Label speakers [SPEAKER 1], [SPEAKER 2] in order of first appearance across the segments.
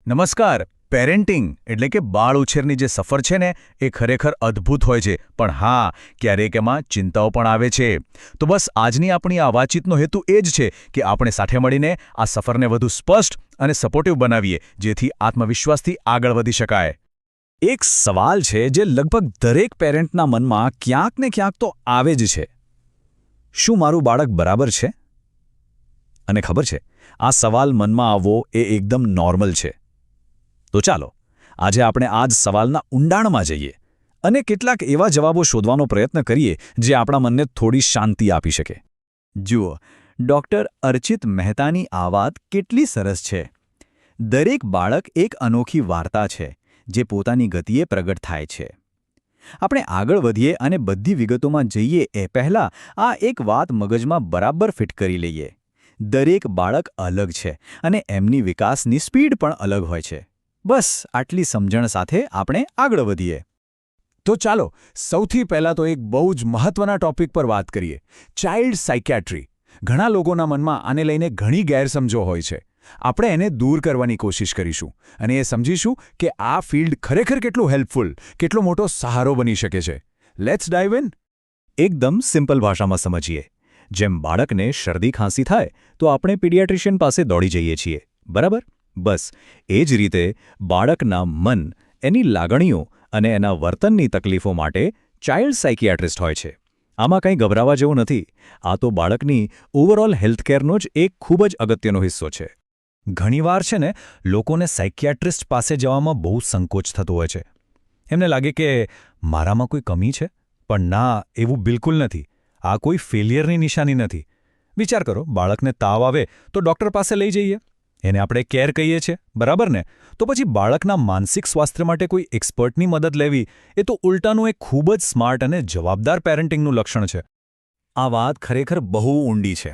[SPEAKER 1] નમસ્કાર. પેરેન્ટિંગ એટલે કે બાળ ઉછેરની જે સફર છે ને એ ખરેખર અદ્ભુત હોય છે, પણ હા, ક્યારેક એમાં ચિંતાઓ પણ આવે છે. તો બસ આજની આપણી આ વાતચીતનો હેતુ એ જ છે કે આપણે સાથે મળીને આ સફરને વધુ સ્પષ્ટ અને સપોર્ટિવ બનાવીએ, જેથી આત્મવિશ્વાસથી આગળ વધી શકાય. એક સવાલ છે જે લગભગ દરેક પેરેન્ટના મનમાં ક્યાંક ને ક્યાંક તો આવે જ છે. શું મારું બાળક બરાબર છે? અને ખબર છે, આ સવાલ મનમાં આવવો એ એકદમ નોર્મલ છે. તો ચાલો આજે આપણે આ જ સવાલના ઊંડાણમાં જઈએ અને કેટલાક એવા જવાબો શોધવાનો પ્રયત્ન કરીએ જે આપણા મનને થોડી શાંતિ આપી શકે. જુઓ, ડૉક્ટર અર્ચિત મહેતાની આ વાત કેટલી સરસ છે. દરેક બાળક એક અનોખી વાર્તા છે જે પોતાની ગતિએ પ્રગટ થાય છે. આપણે આગળ વધીએ અને બધી વિગતોમાં જઈએ એ પહેલાં આ એક વાત મગજમાં બરાબર ફિટ કરી લઈએ. દરેક બાળક અલગ છે અને એમની વિકાસની સ્પીડ પણ અલગ હોય છે. બસ આટલી સમજણ સાથે આપણે આગળ વધીએ. તો ચાલો સૌથી પહેલાં તો એક બહુ જ મહત્વના ટોપિક પર વાત કરીએ, ચાઇલ્ડ સાયકિયાટ્રી. ઘણા લોકોના મનમાં આને લઈને ઘણી ગેરસમજો હોય છે. આપણે એને દૂર કરવાની કોશિશ કરીશું અને એ સમજીશું કે આ ફિલ્ડ ખરેખર કેટલું હેલ્પફુલ, કેટલો મોટો સહારો બની શકે છે. Let's dive in. એકદમ સિમ્પલ ભાષામાં સમજીએ. જેમ બાળકને શરદી ખાંસી થાય તો આપણે પીડિયાટ્રિશિયન પાસે દોડી જઈએ છીએ, બરાબર? બસ એ જ રીતે બાળકના મન, એની લાગણીઓ અને એના વર્તનની તકલીફો માટે ચાઇલ્ડ સાયકિયાટ્રિસ્ટ હોય છે. આમાં કંઈ ગભરાવા જેવું નથી. આ તો બાળકની ઓવરઓલ હેલ્થકેરનો જ એક ખૂબ જ અગત્યનો હિસ્સો છે. ઘણીવાર છે ને, લોકોને સાયકિયાટ્રિસ્ટ પાસે જવામાં બહુ સંકોચ થતો હોય છે. એમને લાગે કે મારામાં કોઈ કમી છે, પણ ના, એવું બિલકુલ નથી. આ કોઈ ફેલિયરની નિશાની નથી. વિચાર કરો, બાળકને તાવ આવે તો ડૉક્ટર પાસે લઈ જઈએ. એને આપણે કેર કહીએ છીએ, બરાબર ને? તો પછી બાળકના માનસિક સ્વાસ્થ્ય માટે કોઈ એક્સપર્ટની મદદ લેવી એ તો ઉલટાનું એક ખૂબ જ સ્માર્ટ અને જવાબદાર પેરેન્ટિંગનું લક્ષણ છે. આ વાત ખરેખર બહુ ઊંડી છે.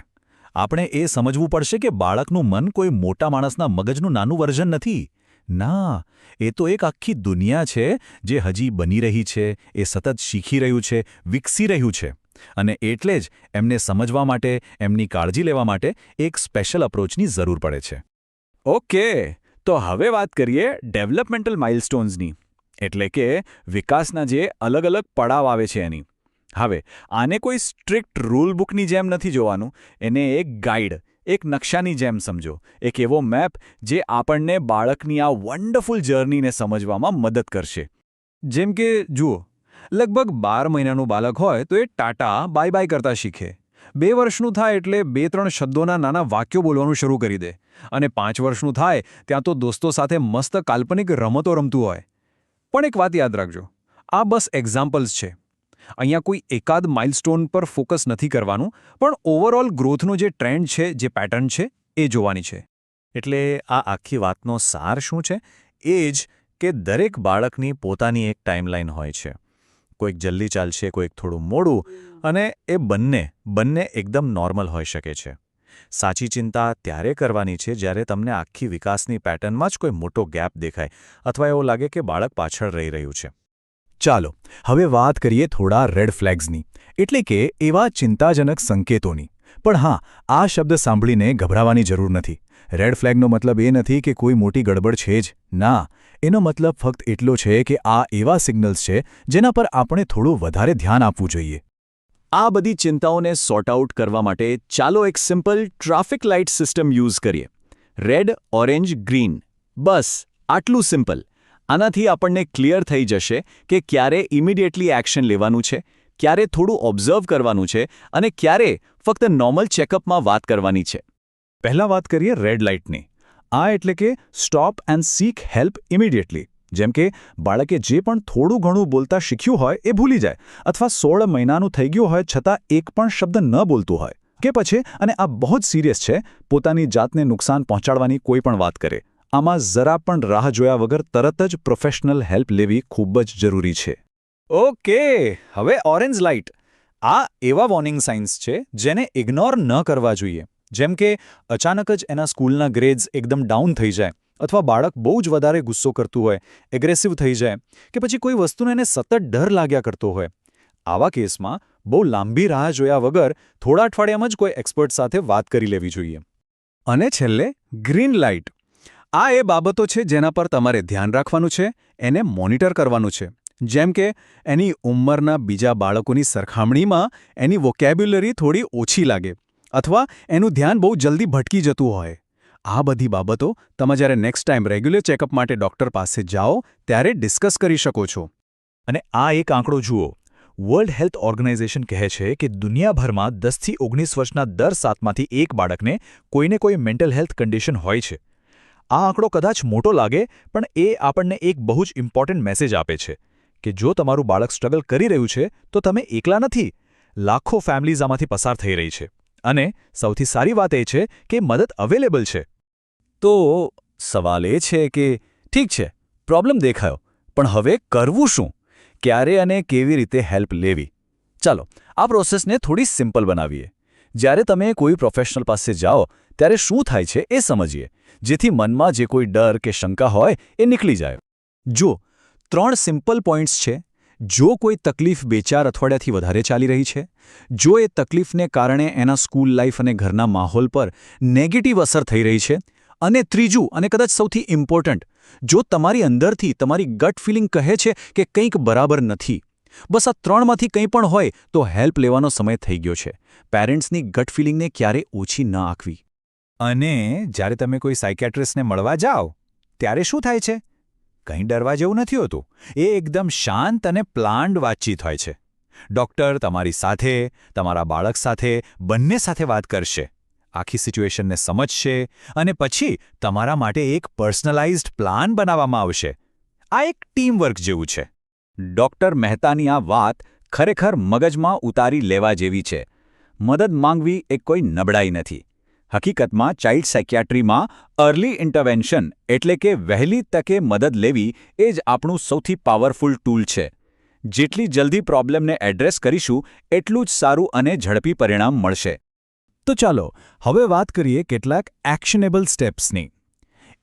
[SPEAKER 1] આપણે એ સમજવું પડશે કે બાળકનું મન કોઈ મોટા માણસના મગજનું નાનું વર્ઝન નથી. ના, એ તો એક આખી દુનિયા છે જે હજી બની રહી છે, એ સતત શીખી રહ્યું છે, વિકસી રહ્યું છે. અને એટલે જ એમને સમજવા માટે, એમની કાળજી લેવા માટે એક સ્પેશિયલ અપ્રોચની જરૂર પડે છે. ઓકે, તો હવે વાત કરીએ ડેવલપમેન્ટલ માઇલસ્ટોન્સની, એટલે કે વિકાસના જે અલગ અલગ પડાવ આવે છે એની. હવે આને કોઈ સ્ટ્રિક્ટ રૂલ બુકની જેમ નથી જોવાનું. એને એક ગાઈડ, એક નકશાની જેમ સમજો. એક એવો મેપ જે આપણને બાળકની આ વન્ડરફુલ જર્નીને સમજવામાં મદદ કરશે. જેમ કે જુઓ, લગભગ 12 મહિનાનું બાળક હોય તો એ ટાટા બાય બાય કરતા શીખે. 2 વર્ષનું થાય એટલે 2-3 શબ્દોના નાના વાક્યો બોલવાનું શરૂ કરી દે. અને 5 વર્ષનું થાય ત્યાં તો દોસ્તો સાથે મસ્ત કાલ્પનિક રમતો રમતું હોય. પણ એક વાત યાદ રાખજો, આ બસ એક્ઝામ્પલ્સ છે. અહીંયા કોઈ એકાદ માઇલસ્ટોન પર ફોકસ નથી કરવાનું, પણ ઓવરઓલ ગ્રોથનો જે ટ્રેન્ડ છે, જે પેટર્ન છે, એ જોવાની છે. એટલે આ આખી વાતનો સાર શું છે? એ જ કે દરેક બાળકની પોતાની એક ટાઈમલાઈન હોય છે. કોઈક જલ્દી ચાલશે, કોઈક થોડું મોડું, અને એ બંને એકદમ નોર્મલ હોઈ શકે છે. સાચી ચિંતા ત્યારે કરવાની છે જ્યારે તમને આખી વિકાસની પેટર્નમાં જ કોઈ મોટો ગેપ દેખાય અથવા એવું લાગે કે બાળક પાછળ રહી રહ્યું છે. ચાલો હવે વાત કરીએ થોડા રેડ ફ્લેગ્સની, એટલે કે એવા ચિંતાજનક સંકેતોની. પણ હા, આ શબ્દ સાંભળીને ગભરાવાની જરૂર નથી. રેડ ફ્લેગનો મતલબ એ નથી કે કોઈ મોટી ગડબડ છે જ. ના, એનો મતલબ ફક્ત એટલો છે કે આ એવા સિગ્નલ્સ છે જેના પર આપણે થોડું વધારે ધ્યાન આપવું જોઈએ. આ બધી ચિંતાઓને સોર્ટ આઉટ કરવા માટે ચાલો એક simple traffic light system use કરીએ. Red, orange, green. બસ આટલું સિમ્પલ. આનાથી આપણને ક્લિયર થઈ જશે કે ક્યારે ઇમિડિયેટલી એક્શન લેવાનું છે, ક્યારે થોડું ઓબ્ઝર્વ કરવાનું છે અને ક્યારે ફક્ત નોર્મલ ચેકઅપમાં વાત કરવાની છે. પહેલાં વાત કરીએ રેડ લાઇટની. આ એટલે કે stop and seek help immediately. જેમ કે બાળકે જે પણ થોડું ઘણું બોલતા શીખ્યું હોય એ ભૂલી જાય, અથવા 16 મહિનાનું થઈ ગયું હોય છતાં એક પણ શબ્દ ન બોલતું હોય, કે પછી, અને આ બહુ જ સિરિયસ છે, પોતાની જાતને નુકસાન પહોંચાડવાની કોઈ પણ વાત કરે. આમાં જરા પણ રાહ જોયા વગર તરત જ પ્રોફેશનલ હેલ્પ લેવી ખૂબ જ જરૂરી છે. ઓકે, હવે ઓરેન્જ લાઇટ. આ એવા વોર્નિંગ સાઇન્સ છે જેને ઇગ્નોર ન કરવા જોઈએ. જેમ કે અચાનક જ એના સ્કૂલના ગ્રેડ્સ એકદમ ડાઉન થઈ જાય, અથવા બાળક બહુ જ વધારે ગુસ્સો કરતું હોય, એગ્રેસિવ થઈ જાય, કે પછી કોઈ વસ્તુને એને સતત ડર લાગ્યા કરતો હોય. આવા કેસમાં બહુ લાંબી રાહ જોયા વગર થોડા અઠવાડિયામાં જ કોઈ એક્સપર્ટ સાથે વાત કરી લેવી જોઈએ. અને છેલ્લે ગ્રીન લાઇટ.
[SPEAKER 2] આ એ બાબતો છે જેના પર તમારે ધ્યાન રાખવાનું છે, એને મોનિટર કરવાનું છે. જેમ કે એની ઉંમરના બીજા બાળકોની સરખામણીમાં એની વોકેબ્યુલરી થોડી ઓછી લાગે અથવા એનું ધ્યાન બહુ જલ્દી ભટકી જતું હોય. આ બધી બાબતો તમે જ્યારે નેક્સ્ટ ટાઈમ રેગ્યુલર ચેકઅપ માટે ડૉક્ટર પાસે જાઓ ત્યારે ડિસ્કસ કરી શકો છો.
[SPEAKER 1] અને આ એક આંકડો જુઓ. વર્લ્ડ હેલ્થ ઓર્ગેનાઇઝેશન કહે છે કે દુનિયાભરમાં 10થી 19 વર્ષના દર 7માંથી 1 બાળકને કોઈને કોઈ મેન્ટલ હેલ્થ કન્ડિશન હોય છે. આ આંકડો કદાચ મોટો લાગે, પણ એ આપણને એક બહુ જ ઇમ્પોર્ટન્ટ મેસેજ આપે છે કે જો તમારું બાળક સ્ટ્રગલ કરી રહ્યું છે તો તમે એકલા નથી. લાખો ફેમિલીઝ આમાંથી પસાર થઈ રહી છે. અને સૌથી સારી વાત એ છે કે મદદ અવેલેબલ છે.
[SPEAKER 2] તો સવાલ એ છે કે ઠીક છે, પ્રોબ્લેમ દેખાયો, પણ હવે કરવું શું? ક્યારે અને કેવી રીતે હેલ્પ લેવી? ચાલો આ પ્રોસેસને થોડી સિમ્પલ બનાવીએ. જ્યારે તમે કોઈ પ્રોફેશનલ પાસે જાઓ ત્યારે શું થાય છે એ સમજીએ, જેથી મનમાં જે કોઈ ડર કે શંકા હોય એ નીકળી જાય. જો 3 સિમ્પલ પોઈન્ટ્સ છે. જો કોઈ તકલીફ 2-4 અઠવાડિયાથી વધારે ચાલી રહી છે, જો એ તકલીફને કારણે એના સ્કૂલ લાઈફ અને ઘરના માહોલ પર નેગેટિવ અસર થઈ રહી છે, અને ત્રીજું અને કદાચ સૌથી ઇમ્પોર્ટન્ટ, જો તમારી અંદરથી તમારી ગટ ફિલિંગ કહે છે કે કંઈક બરાબર નથી. બસ આ 3માંથી કંઈ પણ હોય તો હેલ્પ લેવાનો સમય થઈ ગયો છે. પેરેન્ટ્સની ગટ ફિલિંગને ક્યારે ઓછી ન આંકવી.
[SPEAKER 1] અને જ્યારે તમે કોઈ સાયકેટ્રિસ્ટને મળવા જાઓ ત્યારે શું થાય છે? કંઈ ડરવા જેવું નથી હોતું. એ એકદમ શાંત અને પ્લાન્ડ વાતચીત હોય છે. ડૉક્ટર તમારી સાથે, તમારા બાળક સાથે, બંને સાથે વાત કરશે, આખી સિચ્યુએશનને સમજશે અને પછી તમારા માટે એક પર્સનલાઇઝ્ડ પ્લાન બનાવવામાં આવશે. આ એક ટીમવર્ક જેવું છે.
[SPEAKER 2] ડૉક્ટર મહેતાની આ વાત ખરેખર મગજમાં ઉતારી લેવા જેવી છે. મદદ માંગવી એ કોઈ નબળાઈ નથી. હકીકતમાં ચાઇલ્ડ સાયકિયાટ્રીમાં અર્લી ઇન્ટરવેન્શન એટલે કે વહેલી તકે મદદ લેવી એ જ આપણું સૌથી પાવરફુલ ટૂલ છે. જેટલી જલ્દી પ્રોબ્લેમને એડ્રેસ કરીશું એટલું જ સારું અને ઝડપી પરિણામ મળશે.
[SPEAKER 1] તો ચાલો હવે વાત કરીએ કેટલાક એક્શનેબલ સ્ટેપ્સની.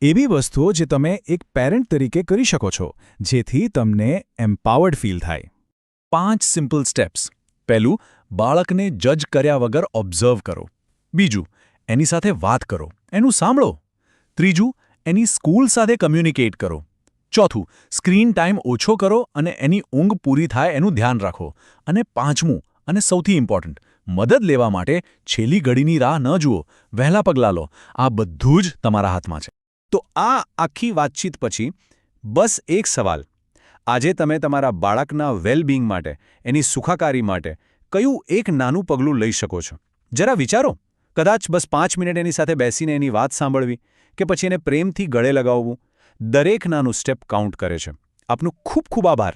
[SPEAKER 1] એવી વસ્તુઓ જે તમે એક પેરેન્ટ તરીકે કરી શકો છો જેથી તમને એમ્પાવર્ડ ફીલ થાય. 5 સિમ્પલ સ્ટેપ્સ. પહેલું, બાળકને જજ કર્યા વગર ઓબ્ઝર્વ કરો. બીજું, એની સાથે વાત કરો, એનું સાંભળો. ત્રીજું, એની સ્કૂલ સાથે કમ્યુનિકેટ કરો. ચોથું, સ્ક્રીન ટાઈમ ઓછો કરો અને એની ઊંઘ પૂરી થાય એનું ધ્યાન રાખો. અને પાંચમું અને સૌથી ઇમ્પોર્ટન્ટ, મદદ લેવા માટે છેલ્લી ઘડીની રાહ ન જુઓ, વહેલા પગલાં લો. આ બધું જ તમારા હાથમાં છે. તો આ આખી વાતચીત પછી બસ એક સવાલ. આજે તમે તમારા બાળકના વેલબિંગ માટે, એની સુખાકારી માટે કયું એક નાનું પગલું લઈ શકો છો? જરા વિચારો. કદાચ બસ 5 મિનિટ એની સાથે બેસીને એની વાત સાંભળવી કે પછી એને પ્રેમથી ગળે લગાવવું. દરેક નાનું સ્ટેપ કાઉન્ટ કરે છે. આપનું ખૂબ ખૂબ આભાર.